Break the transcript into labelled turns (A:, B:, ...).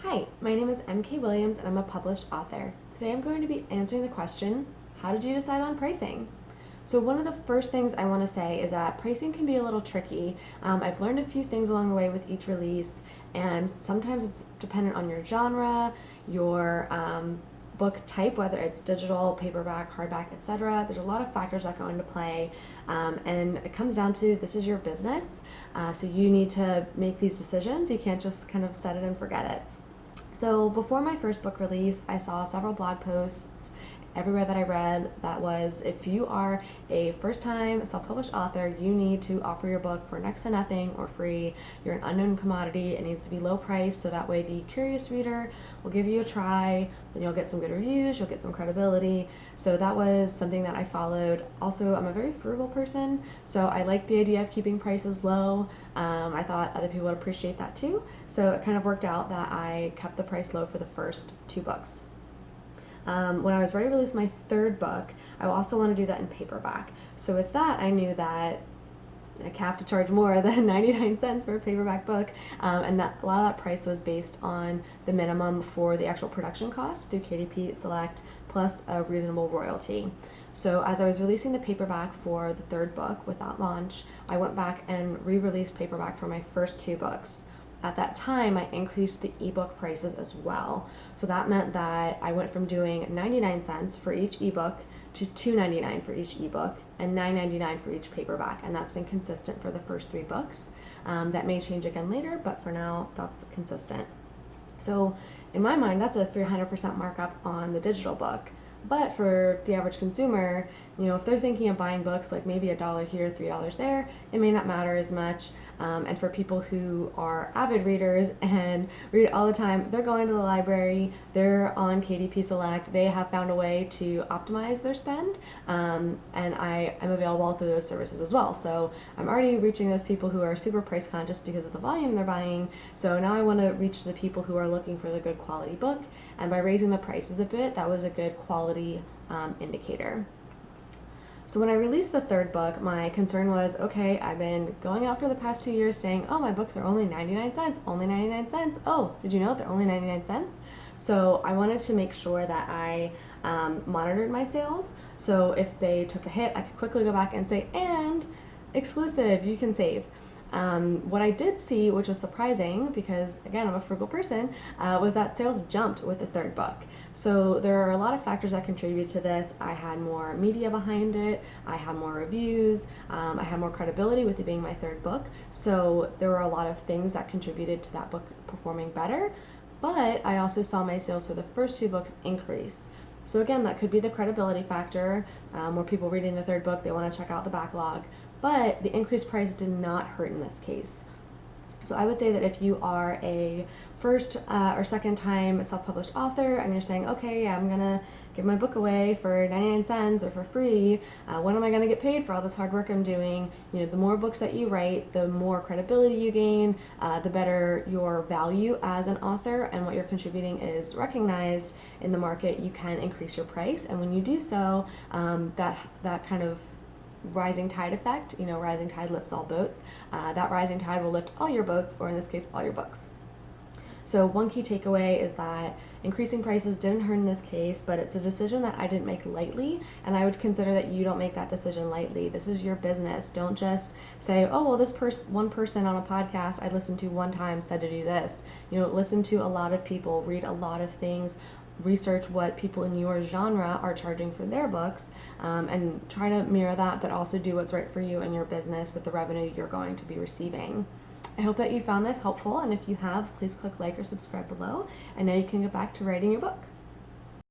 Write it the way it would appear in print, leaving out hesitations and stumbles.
A: Hi, my name is MK Williams and I'm a published author. Today I'm going to be answering the question, how did you decide on pricing? So one of the first things I want to say is that pricing can be a little tricky. I've learned a few things along the way with each release, and sometimes it's dependent on your genre, your book type, whether it's digital, paperback, hardback, etc. There's a lot of factors that go into play, and it comes down to this is your business, so you need to make these decisions. You can't just kind of set it and forget it. So before my first book release, I saw several blog posts everywhere that I read that was, if you are a first-time self-published author, you need to offer your book for next to nothing or free. You're an unknown commodity. It needs to be low price, so that way the curious reader will give you a try, then you'll get some good reviews, you'll get some credibility. So that was something that I followed. Also, I'm a very frugal person, so I like the idea of keeping prices low. I thought other people would appreciate that too, so it kind of worked out that I kept the price low for the first two books. When I was ready to release my third book, I also want to do that in paperback. So with that, I knew that I have to charge more than 99 cents for a paperback book, and that a lot of that price was based on the minimum for the actual production cost through KDP Select plus a reasonable royalty. So as I was releasing the paperback for the third book with that launch, I went back and re-released paperback for my first two books. At that time, I increased the ebook prices as well. So that meant that I went from doing 99 cents for each ebook to $2.99 for each ebook and $9.99 for each paperback. And that's been consistent for the first three books. That may change again later, but for now, that's consistent. So in my mind, that's a 300% markup on the digital book. But for the average consumer, if they're thinking of buying books like maybe $1 here, $3 there, it may not matter as much. And for people who are avid readers and read all the time, they're going to the library, they're on KDP Select, they have found a way to optimize their spend, and I am available through those services as well. So I'm already reaching those people who are super price conscious because of the volume they're buying. So now I want to reach the people who are looking for the good quality book, and by raising the prices a bit, that was a good quality indicator. So when I released the third book, my concern was, okay, I've been going out for the past 2 years saying, oh, my books are only 99 cents, only 99 cents. Oh, did you know they're only 99 cents? So I wanted to make sure that I monitored my sales. So if they took a hit, I could quickly go back and say, and exclusive, you can save. What I did see, which was surprising because, again, I'm a frugal person, was that sales jumped with the third book. So there are a lot of factors that contribute to this. I had more media behind it, I had more reviews, I had more credibility with it being my third book. So there were a lot of things that contributed to that book performing better, but I also saw my sales for the first two books increase. So again, that could be the credibility factor. More people reading the third book, they want to check out the backlog. But the increased price did not hurt in this case. So I would say that if you are a first or second time self-published author and you're saying, okay, yeah, I'm gonna give my book away for 99 cents or for free, when am I gonna get paid for all this hard work I'm doing? The more books that you write, the more credibility you gain, the better your value as an author, and what you're contributing is recognized in the market. You can increase your price, and when you do so, that kind of rising tide effect, rising tide lifts all boats. That rising tide will lift all your boats, or in this case, all your books. So one key takeaway is that increasing prices didn't hurt in this case, but it's a decision that I didn't make lightly, and I would consider that you don't make that decision lightly. This is your business. Don't just say, oh, well, this one person on a podcast I listened to one time said to do this. Listen to a lot of people, read a lot of things, research what people in your genre are charging for their books, and try to mirror that, but also do what's right for you and your business with the revenue you're going to be receiving. I hope that you found this helpful, and if you have, please click like or subscribe below, and now you can get back to writing your book.